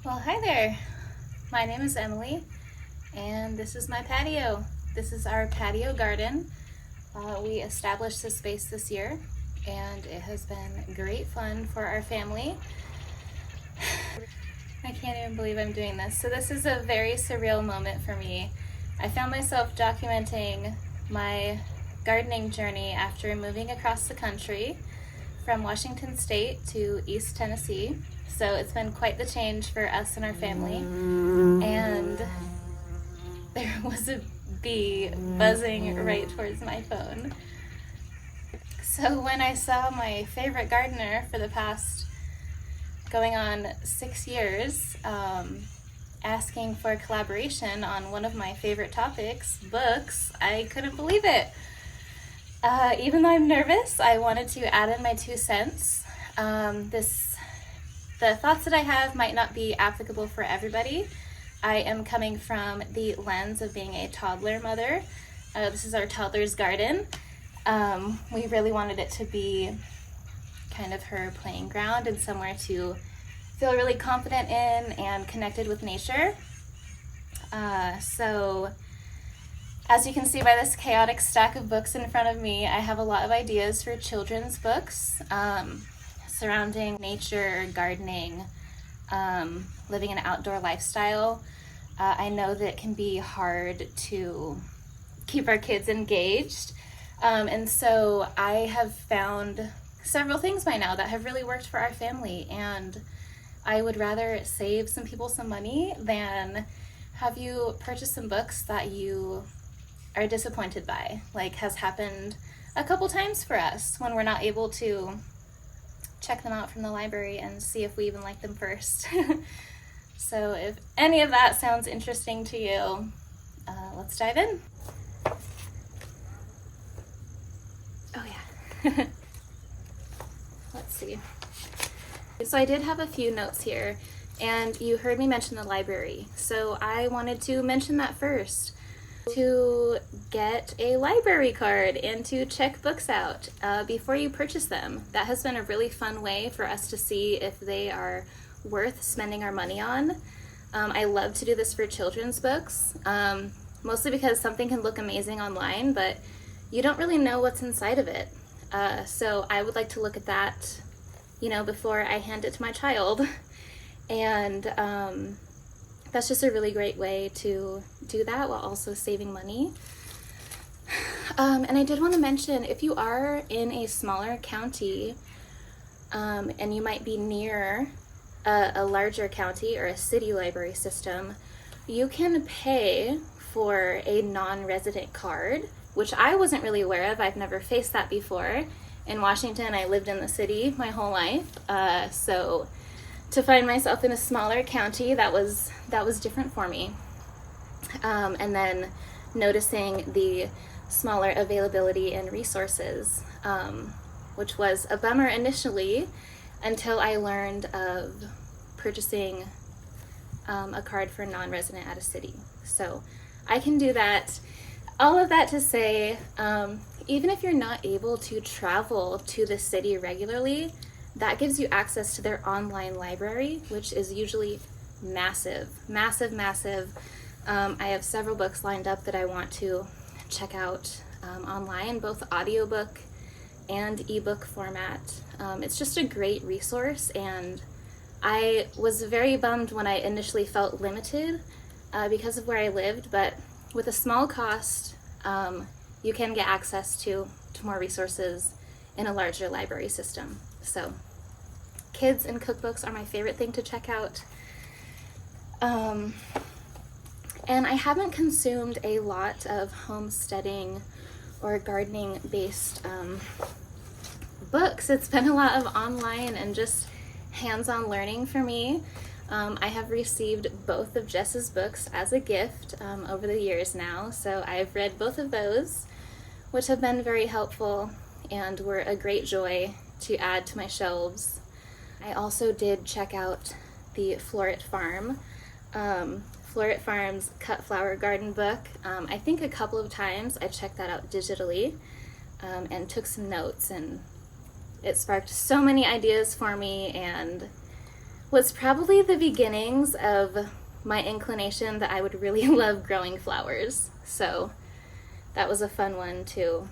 Well, hi there. My name is Emily, and this is my patio. This is our patio garden. We established this space this year, and it has been great fun for our family. I can't even believe I'm doing this. So this is a very surreal moment for me. I found myself documenting my gardening journey after moving across the country from Washington State to East Tennessee. So it's been quite the change for us and our family. And there was a bee buzzing right towards my phone. So when I saw my favorite gardener for the past going on 6 years asking for collaboration on one of my favorite topics, books, I couldn't believe it. Even though I'm nervous, I wanted to add in my 2 cents. The thoughts that I have might not be applicable for everybody. I am coming from the lens of being a toddler mother. This is our toddler's garden. We really wanted it to be kind of her playing ground and somewhere to feel really confident in and connected with nature. So as you can see by this chaotic stack of books in front of me, I have a lot of ideas for children's books surrounding nature, gardening, living an outdoor lifestyle. I know that it can be hard to keep our kids engaged. And so I have found several things by now that have really worked for our family, and I would rather save some people some money than have you purchase some books that you are disappointed by, like has happened a couple times for us when we're not able to check them out from the library and see if we even like them first. So if any of that sounds interesting to you, let's dive in. Oh yeah. Let's see. So I did have a few notes here, and you heard me mention the library. So I wanted to mention that first. To get a library card and to check books out before you purchase them. That has been a really fun way for us to see if they are worth spending our money on. I love to do this for children's books, mostly because something can look amazing online, but you don't really know what's inside of it. So I would like to look at that, before I hand it to my child. And that's just a really great way to do that while also saving money. And I did want to mention, if you are in a smaller county and you might be near a larger county or a city library system, you can pay for a non-resident card, which I wasn't really aware of. I've never faced that before. In Washington, I lived in the city my whole life, so to find myself in a smaller county, that was different for me. And then noticing the smaller availability and resources, which was a bummer initially until I learned of purchasing a card for non-resident at a city. So I can do that. All of that to say, even if you're not able to travel to the city regularly, that gives you access to their online library, which is usually massive. I have several books lined up that I want to check out online, both audiobook and ebook format. It's just a great resource, and I was very bummed when I initially felt limited because of where I lived, but with a small cost, you can get access to more resources in a larger library system. So kids and cookbooks are my favorite thing to check out. And I haven't consumed a lot of homesteading or gardening based books. It's been a lot of online and just hands-on learning for me. I have received both of Jess's books as a gift over the years now, so I've read both of those, which have been very helpful and were a great joy to add to my shelves. I also did check out the Floret Farm, Floret Farm's Cut Flower Garden book. I think a couple of times I checked that out digitally and took some notes, and it sparked so many ideas for me, and was probably the beginnings of my inclination that I would really love growing flowers. So that was a fun one to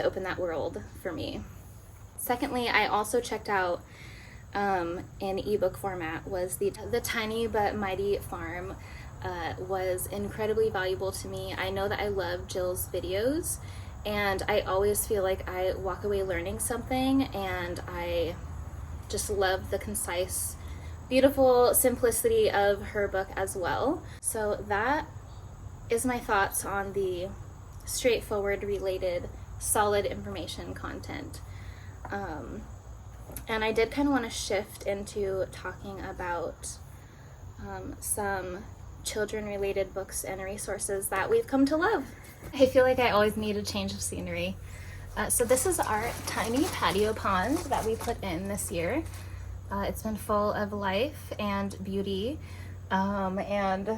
open that world for me. Secondly, I also checked out in ebook format was the Tiny But Mighty Farm. Was incredibly valuable to me. I know that I love Jill's videos, and I always feel like I walk away learning something, and I just love the concise, beautiful simplicity of her book as well. So that is my thoughts on the straightforward, related, solid information content. And I did kind of want to shift into talking about some children-related books and resources that we've come to love. I feel like I always need a change of scenery. So this is our tiny patio pond that we put in this year. It's been full of life and beauty, and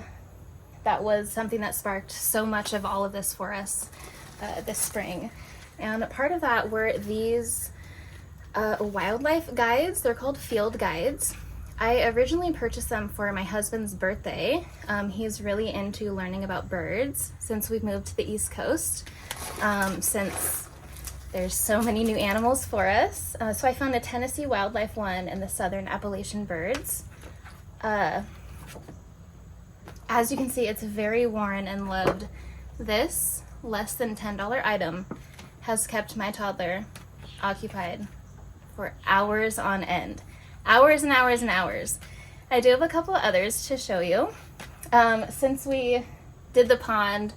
that was something that sparked so much of all of this for us this spring. And part of that were these wildlife guides. They're called field guides. I originally purchased them for my husband's birthday. He's really into learning about birds since we've moved to the East Coast, since there's so many new animals for us. So I found the Tennessee wildlife one and the Southern Appalachian birds. As you can see, it's very worn and loved. This less than $10 item has kept my toddler occupied for hours on end. Hours and hours and hours. I do have a couple others to show you. Since we did the pond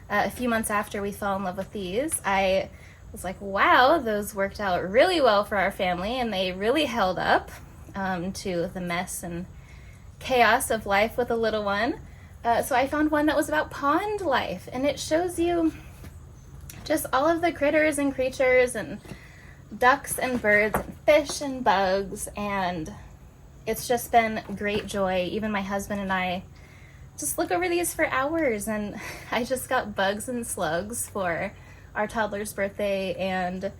a few months after we fell in love with these, I was like, wow, those worked out really well for our family, and they really held up to the mess and chaos of life with a little one. So I found one that was about pond life, and it shows you just all of the critters and creatures and ducks and birds and fish and bugs, and it's just been great joy. Even my husband and I just look over these for hours, and I just got bugs and slugs for our toddler's birthday, and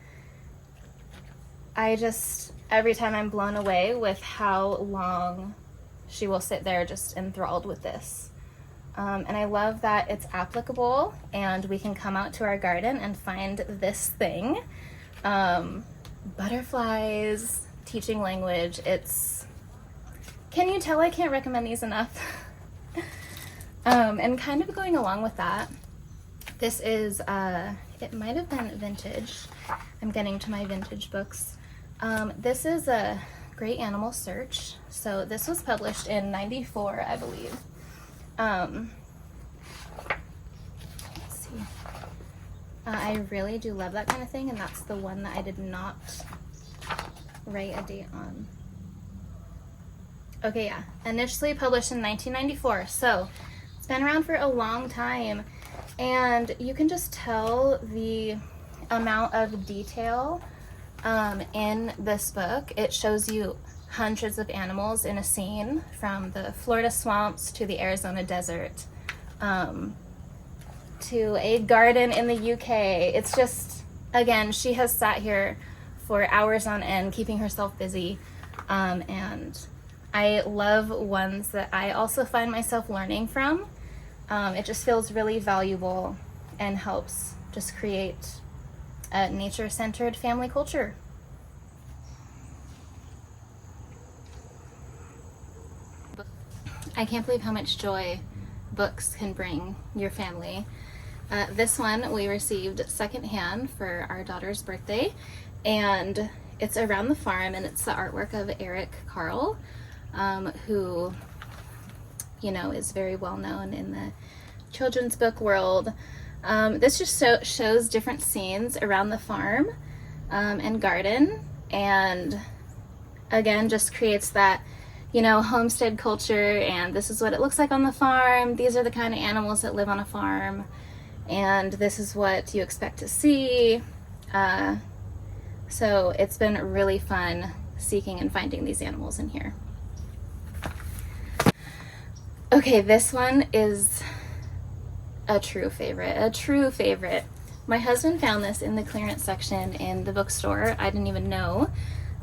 I just, every time I'm blown away with how long she will sit there just enthralled with this. And I love that it's applicable and we can come out to our garden and find this thing. Butterflies, teaching language. Can you tell I can't recommend these enough? And kind of going along with that, this is, it might have been vintage. I'm getting to my vintage books. This is a Great Animal Search. So this was published in '94, I believe. Let's see. I really do love that kind of thing, and that's the one that I did not write a date on. Okay, yeah, initially published in 1994, so it's been around for a long time, and you can just tell the amount of detail in this book. It shows you hundreds of animals in a scene, from the Florida swamps to the Arizona desert, to a garden in the UK. It's just, again, she has sat here for hours on end keeping herself busy, and I love ones that I also find myself learning from. It just feels really valuable and helps just create a nature-centered family culture. I can't believe how much joy books can bring your family. This one we received secondhand for our daughter's birthday, and it's Around the Farm, and it's the artwork of Eric Carle, who, you know, is very well known in the children's book world. This just shows different scenes around the farm and garden, and again just creates that, you know, homestead culture, and this is what it looks like on the farm. These are the kind of animals that live on a farm, and this is what you expect to see. So it's been really fun seeking and finding these animals in here. Okay, this one is a true favorite. My husband found this in the clearance section in the bookstore. I didn't even know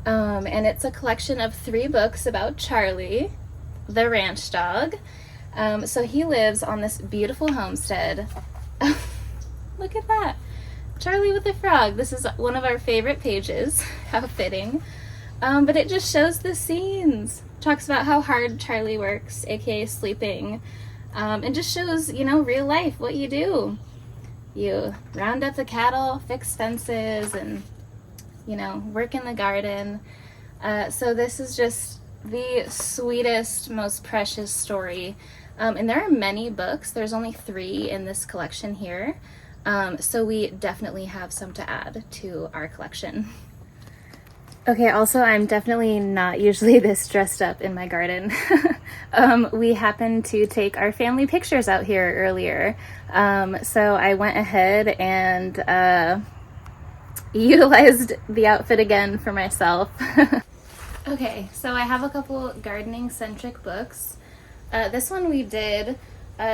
And it's a collection of 3 books about Charlie, the ranch dog. So he lives on this beautiful homestead. Look at that. Charlie with a frog. This is one of our favorite pages. How fitting. But it just shows the scenes. Talks about how hard Charlie works, aka sleeping. And just shows, you know, real life, what you do. You round up the cattle, fix fences, and, you know, work in the garden. So this is just the sweetest, most precious story. And there are many books. There's only 3 in this collection here. So we definitely have some to add to our collection. Okay, also I'm definitely not usually this dressed up in my garden. We happened to take our family pictures out here earlier. So I went ahead and utilized the outfit again for myself. Okay, so I have a couple gardening centric books. This one we did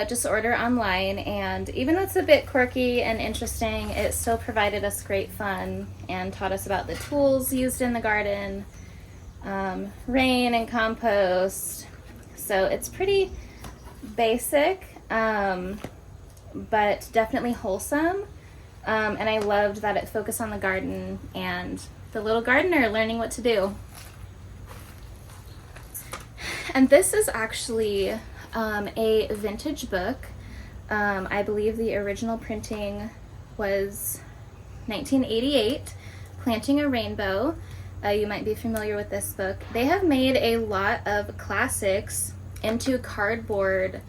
just order online, and even though it's a bit quirky and interesting, it still provided us great fun and taught us about the tools used in the garden, rain and compost. So it's pretty basic, but definitely wholesome. And I loved that it focused on the garden and the little gardener learning what to do. And this is actually a vintage book. I believe the original printing was 1988, Planting a Rainbow. You might be familiar with this book. They have made a lot of classics into cardboard,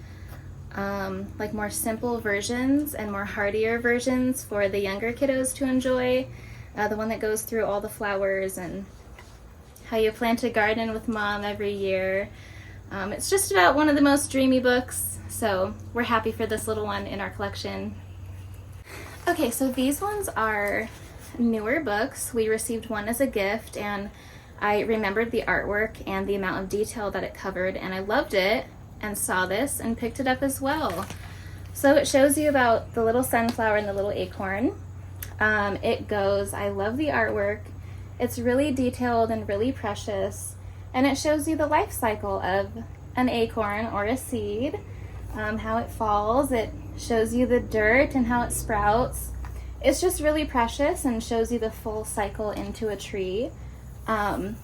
like more simple versions and more hardier versions for the younger kiddos to enjoy. The one that goes through all the flowers and how you plant a garden with mom every year. It's just about one of the most dreamy books, so we're happy for this little one in our collection. Okay, so these ones are newer books. We received one as a gift, and I remembered the artwork and the amount of detail that it covered, and I loved it and saw this and picked it up as well. So it shows you about the little sunflower and the little acorn. It goes, I love the artwork. It's really detailed and really precious. And it shows you the life cycle of an acorn or a seed, how it falls. It shows you the dirt and how it sprouts. It's just really precious and shows you the full cycle into a tree. And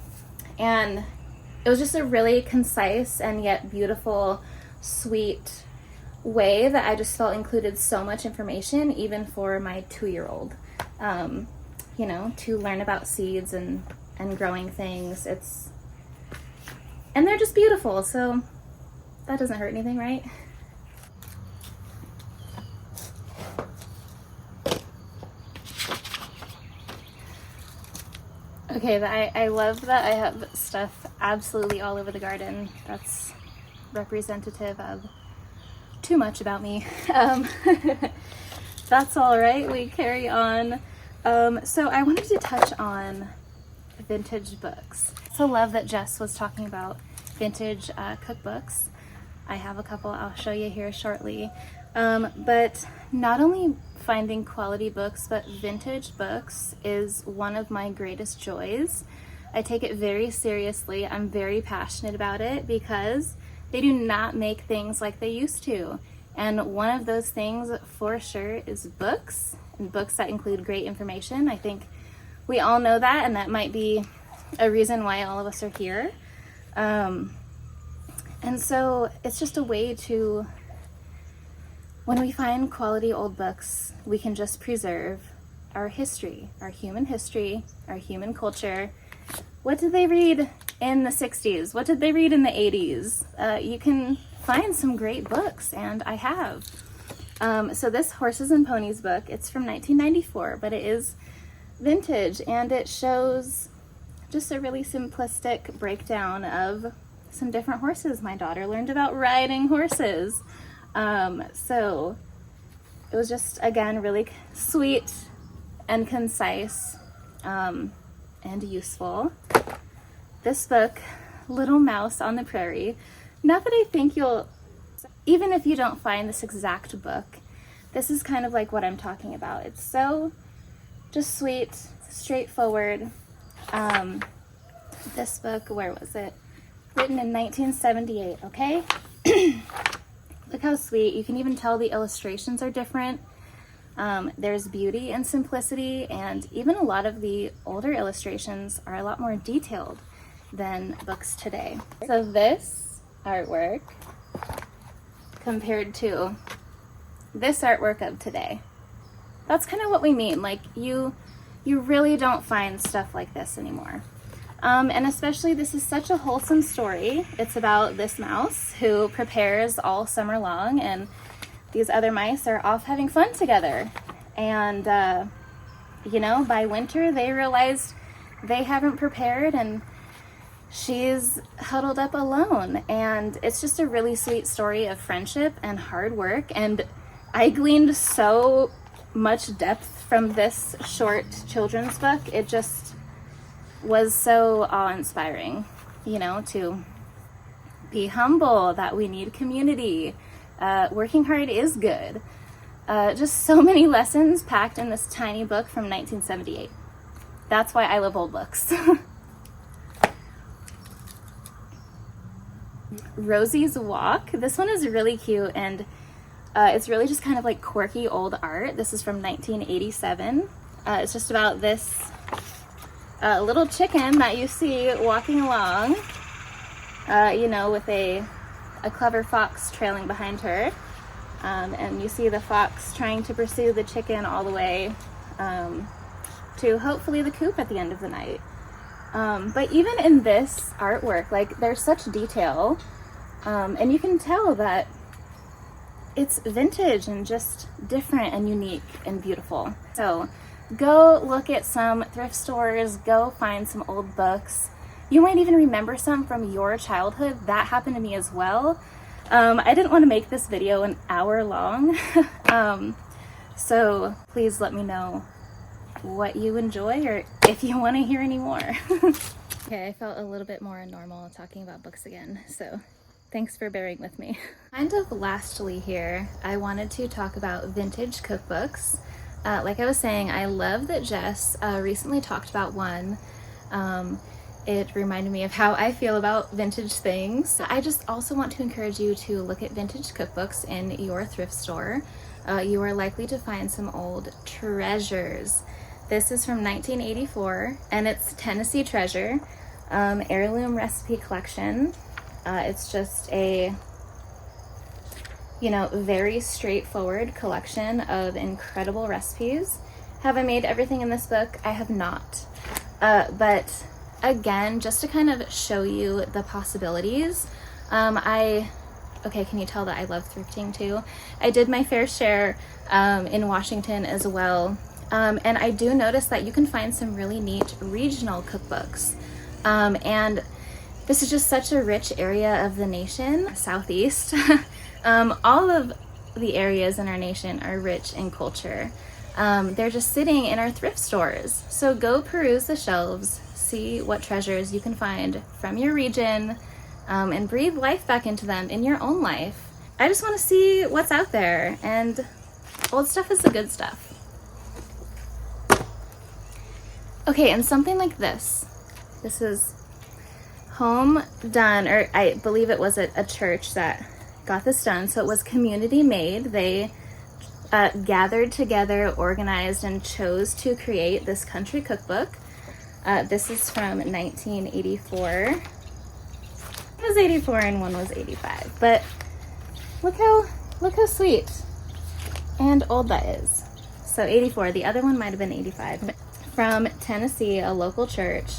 it was just a really concise and yet beautiful, sweet way that I just felt included so much information, even for my 2-year-old. You know, to learn about seeds and growing things. And they're just beautiful, so that doesn't hurt anything, right? Okay, I love that I have stuff absolutely all over the garden. That's representative of too much about me. That's all right, we carry on. So I wanted to touch on vintage books. So love that Jess was talking about vintage cookbooks. I have a couple I'll show you here shortly. But not only finding quality books, but vintage books is one of my greatest joys. I take it very seriously. I'm very passionate about it because they do not make things like they used to. And one of those things for sure is books, and books that include great information. I think we all know that, and that might be a reason why all of us are here. And so it's just a way to, when we find quality old books, we can just preserve our history, our human culture. What did they read in the 60s? What did they read in the 80s? You can find some great books, and I have. So this Horses and Ponies book, it's from 1994, but it is vintage, and it shows just a really simplistic breakdown of some different horses. My daughter learned about riding horses. So it was just, again, really sweet and concise and useful. This book, Little Mouse on the Prairie, not that I think you'll, even if you don't find this exact book, this is kind of like what I'm talking about. It's so just sweet, straightforward, This book, where was it? Written in 1978, okay? Look how sweet. You can even tell the illustrations are different. There's beauty and simplicity, and even a lot of the older illustrations are a lot more detailed than books today. So this artwork compared to this artwork of today, that's kind of what we mean. Like, you really don't find stuff like this anymore. And especially, this is such a wholesome story. It's about this mouse who prepares all summer long, and these other mice are off having fun together. And, you know, by winter, they realized they haven't prepared, and she's huddled up alone. And it's just a really sweet story of friendship and hard work. And I gleaned so much depth from this short children's book. It just was so awe-inspiring, you know, to be humble, that we need community, working hard is good. Just so many lessons packed in this tiny book from 1978. That's why I love old books. Rosie's Walk. This one is really cute, and it's really just kind of like quirky old art. This is from 1987. It's just about this little chicken that you see walking along, you know, with a clever fox trailing behind her. And you see the fox trying to pursue the chicken all the way to hopefully the coop at the end of the night. But even in this artwork, like, there's such detail, and you can tell that it's vintage and just different and unique and beautiful. So go look at some thrift stores, go find some old books. You might even remember some from your childhood. That happened to me as well. I didn't want to make this video an hour long, so please let me know what you enjoy, or if you want to hear any more. Okay, I felt a little bit more normal talking about books again, so thanks for bearing with me. Kind of lastly here, I wanted to talk about vintage cookbooks. Like I was saying, I love that Jess recently talked about one. It reminded me of how I feel about vintage things. I just also want to encourage you to look at vintage cookbooks in your thrift store. You are likely to find some old treasures. This is from 1984, and it's Tennessee Treasure, heirloom recipe collection. It's just a, you know, very straightforward collection of incredible recipes. Have I made everything in this book? I have not. But again, just to kind of show you the possibilities, okay, can you tell that I love thrifting too? I did my fair share in Washington as well. And I do notice that you can find some really neat regional cookbooks. And this is just such a rich area of the nation, Southeast. All of the areas in our nation are rich in culture. They're just sitting in our thrift stores. So go peruse the shelves, see what treasures you can find from your region, and breathe life back into them in your own life. I just want to see what's out there, and old stuff is the good stuff. Okay, and something like this. This is home done, or I believe it was a church that got this done. So it was community made. They gathered together, organized, and chose to create this country cookbook. This is from 1984. It was 84 and one was 85, but look how sweet and old that is. So 84, the other one might have been 85. From Tennessee, a local church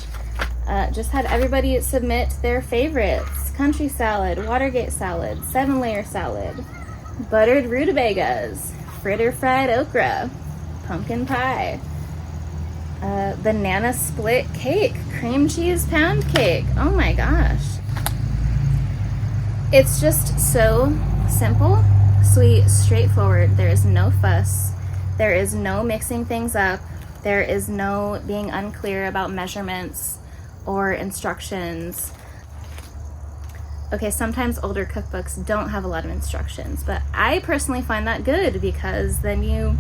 just had everybody submit their favorites: country salad, Watergate salad, 7-layer salad, buttered rutabagas, fritter fried okra, pumpkin pie, banana split cake, cream cheese pound cake. Oh my gosh. It's just so simple, sweet, straightforward. There is no fuss. There is no mixing things up. There is no being unclear about measurements or instructions. Okay, sometimes older cookbooks don't have a lot of instructions, but I personally find that good, because then you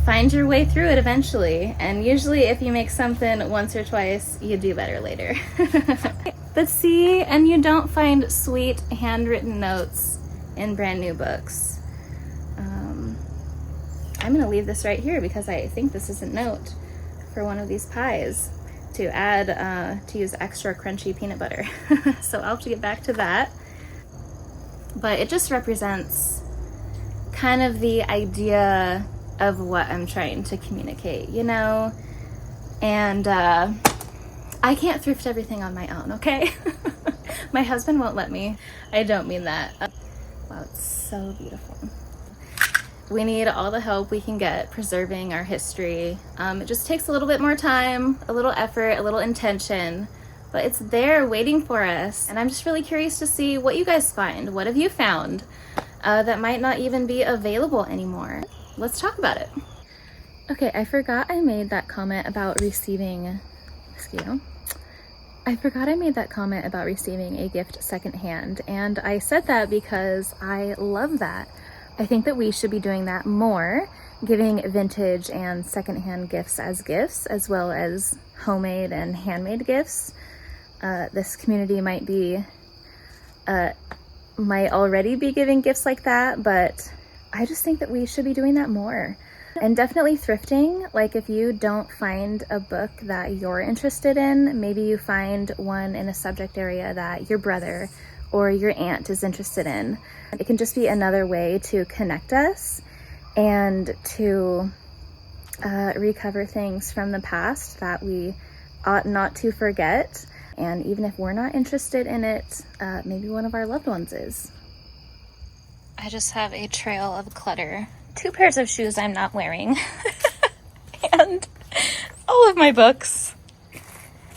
find your way through it eventually. And usually if you make something once or twice, you do better later. But see, and you don't find sweet handwritten notes in brand new books. I'm gonna leave this right here because I think this is a note for one of these pies to add, to use extra crunchy peanut butter. So I'll have to get back to that. But it just represents kind of the idea of what I'm trying to communicate, you know? And I can't thrift everything on my own, okay? My husband won't let me. I don't mean that. Wow, it's so beautiful. We need all the help we can get preserving our history. It just takes a little bit more time, a little effort, a little intention, but it's there waiting for us. And I'm just really curious to see what you guys find. What have you found that might not even be available anymore? Let's talk about it. Okay, I forgot I made that comment about receiving, I forgot I made that comment about receiving a gift secondhand, and I said that because I love that. I think that we should be doing that more, giving vintage and secondhand gifts, as well as homemade and handmade gifts. This community might already be giving gifts like that, but I just think that we should be doing that more. And definitely thrifting, like if you don't find a book that you're interested in, maybe you find one in a subject area that your brother or your aunt is interested in. It can just be another way to connect us and to recover things from the past that we ought not to forget. And even if we're not interested in it, maybe one of our loved ones is. I just have a trail of clutter. 2 pairs of shoes I'm not wearing. And all of my books.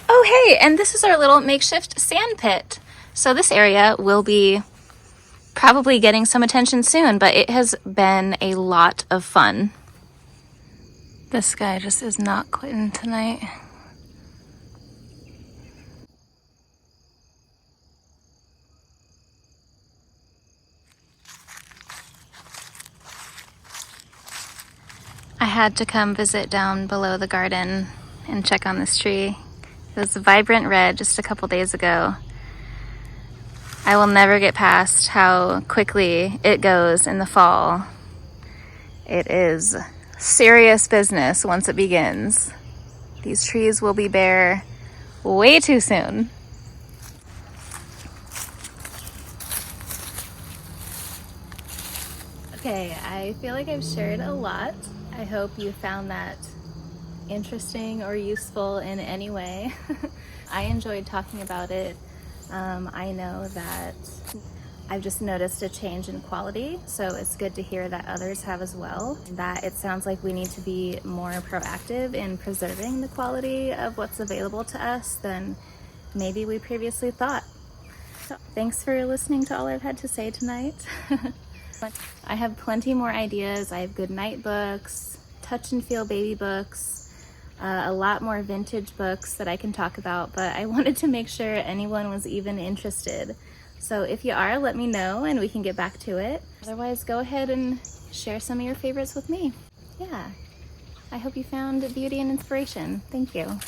Oh, hey, and this is our little makeshift sand pit. So this area will be probably getting some attention soon, but it has been a lot of fun. This guy just is not quitting tonight. I had to come visit down below the garden and check on this tree. It was vibrant red just a couple days ago. I will never get past how quickly it goes in the fall. It is serious business once it begins. These trees will be bare way too soon. Okay, I feel like I've shared a lot. I hope you found that interesting or useful in any way. I enjoyed talking about it. I know that I've just noticed a change in quality, so it's good to hear that others have as well. That it sounds like we need to be more proactive in preserving the quality of what's available to us than maybe we previously thought. So thanks for listening to all I've had to say tonight. I have plenty more ideas. I have good night books, touch and feel baby books, a lot more vintage books that I can talk about, but I wanted to make sure anyone was even interested. So if you are, let me know and we can get back to it. Otherwise, go ahead and share some of your favorites with me. Yeah, I hope you found beauty and inspiration. Thank you.